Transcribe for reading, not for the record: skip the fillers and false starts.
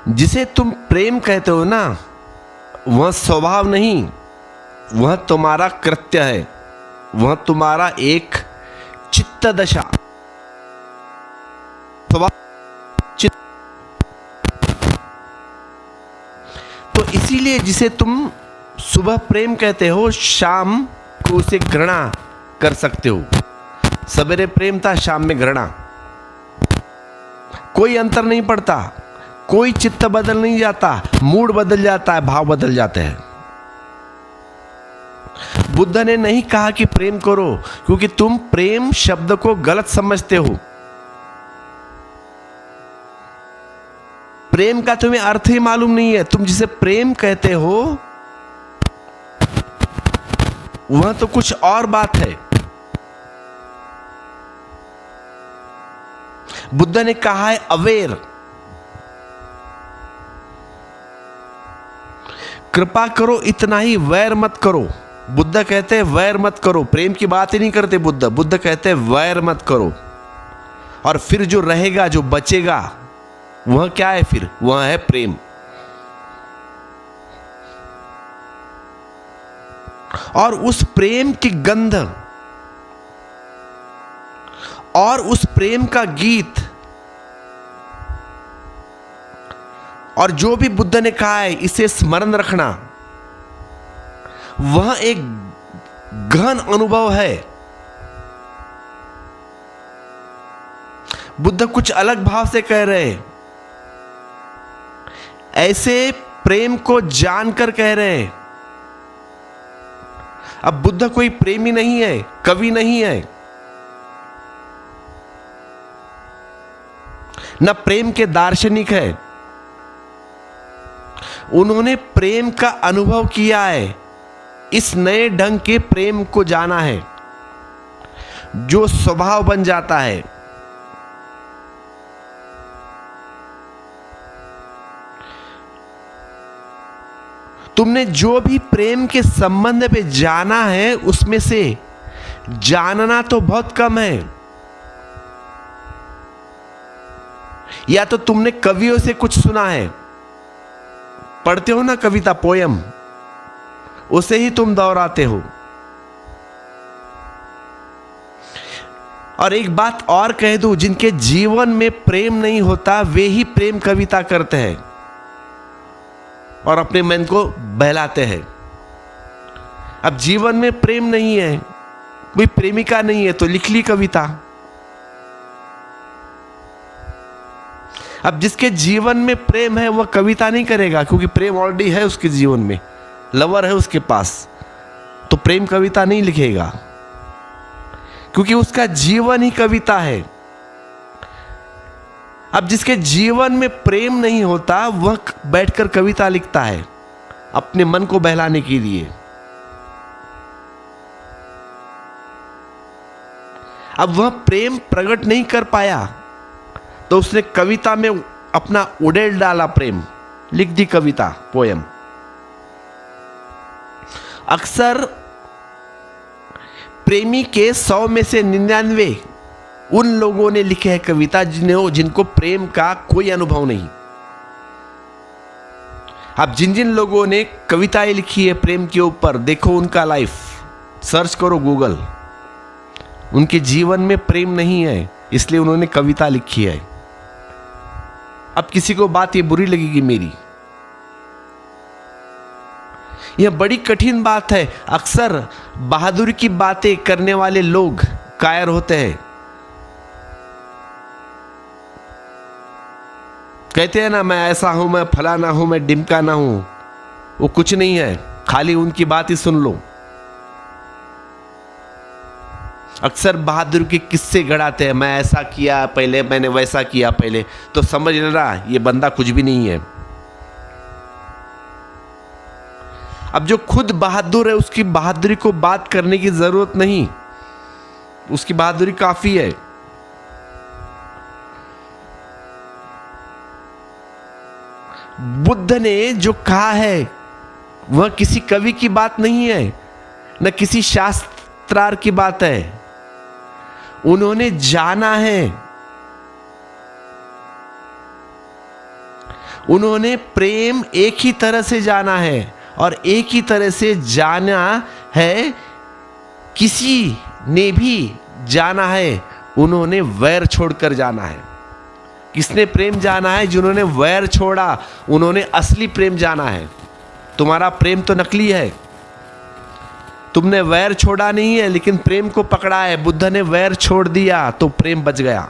जिसे तुम प्रेम कहते हो ना, वह स्वभाव नहीं, वह तुम्हारा कृत्य है, वह तुम्हारा एक चित्त दशा, स्वभाव चित्त। तो इसीलिए जिसे तुम सुबह प्रेम कहते हो, शाम को उसे घृणा कर सकते हो। सवेरे प्रेम था, शाम में घृणा। कोई अंतर नहीं पड़ता, कोई चित्त बदल नहीं जाता, मूड बदल जाता है, भाव बदल जाते हैं। बुद्ध ने नहीं कहा कि प्रेम करो, क्योंकि तुम प्रेम शब्द को गलत समझते हो। प्रेम का तुम्हें अर्थ ही मालूम नहीं है। तुम जिसे प्रेम कहते हो वह तो कुछ और बात है। बुद्ध ने कहा है अवेयर, कृपा करो इतना ही, वैर मत करो। बुद्ध कहते हैं वैर मत करो, प्रेम की बात ही नहीं करते बुद्ध। बुद्ध कहते हैं वैर मत करो, और फिर जो रहेगा, जो बचेगा, वह क्या है? फिर वह है प्रेम। और उस प्रेम की गंध और उस प्रेम का गीत, और जो भी बुद्ध ने कहा है इसे स्मरण रखना, वह एक गहन अनुभव है। बुद्ध कुछ अलग भाव से कह रहे हैं, ऐसे प्रेम को जानकर कह रहे हैं। अब बुद्ध कोई प्रेमी नहीं है, कवि नहीं है, न प्रेम के दार्शनिक है। उन्होंने प्रेम का अनुभव किया है, इस नए ढंग के प्रेम को जाना है जो स्वभाव बन जाता है। तुमने जो भी प्रेम के संबंध पे जाना है, उसमें से जानना तो बहुत कम है। या तो तुमने कवियों से कुछ सुना है, पढ़ते हो ना कविता, पोयम, उसे ही तुम दोहराते हो। और एक बात और कह दूं, जिनके जीवन में प्रेम नहीं होता वे ही प्रेम कविता करते हैं और अपने मन को बहलाते हैं। अब जीवन में प्रेम नहीं है, कोई प्रेमिका नहीं है, तो लिख ली कविता। अब जिसके जीवन में प्रेम है वह कविता नहीं करेगा, क्योंकि प्रेम ऑलरेडी है उसके जीवन में, लवर है उसके पास, तो प्रेम कविता नहीं लिखेगा, क्योंकि उसका जीवन ही कविता है। अब जिसके जीवन में प्रेम नहीं होता वह बैठकर कविता लिखता है अपने मन को बहलाने के लिए। अब वह प्रेम प्रकट नहीं कर पाया तो उसने कविता में अपना उड़ेल डाला, प्रेम लिख दी कविता, पोयम। अक्सर प्रेमी के 100 में से 99 उन लोगों ने लिखे है कविता जिनको प्रेम का कोई अनुभव नहीं। अब जिन जिन लोगों ने कविताएं लिखी है प्रेम के ऊपर, देखो उनका लाइफ, सर्च करो गूगल। उनके जीवन में प्रेम नहीं है, इसलिए उन्होंने कविता लिखी है। अब किसी को बात ये बुरी लगेगी मेरी, यह बड़ी कठिन बात है। अक्सर बहादुरी की बातें करने वाले लोग कायर होते हैं। कहते हैं ना, मैं ऐसा हूं, मैं फलाना हूं, मैं डिमकाना हूं। वो कुछ नहीं है, खाली उनकी बात ही सुन लो। अक्सर बहादुर के किस्से गढ़ाते हैं, मैं ऐसा किया पहले, मैंने वैसा किया पहले, तो समझ लेना ये बंदा कुछ भी नहीं है। अब जो खुद बहादुर है उसकी बहादुरी को बात करने की जरूरत नहीं, उसकी बहादुरी काफी है। बुद्ध ने जो कहा है वह किसी कवि की बात नहीं है, न किसी शास्त्रार्थ की बात है। उन्होंने जाना है, उन्होंने प्रेम एक ही तरह से जाना है, और एक ही तरह से जाना है, किसी ने भी जाना है, उन्होंने वैर छोड़कर जाना है। किसने प्रेम जाना है? जिन्होंने वैर छोड़ा, उन्होंने असली प्रेम जाना है। तुम्हारा प्रेम तो नकली है, तुमने वैर छोड़ा नहीं है, लेकिन प्रेम को पकड़ा है। बुद्ध ने वैर छोड़ दिया तो प्रेम बच गया।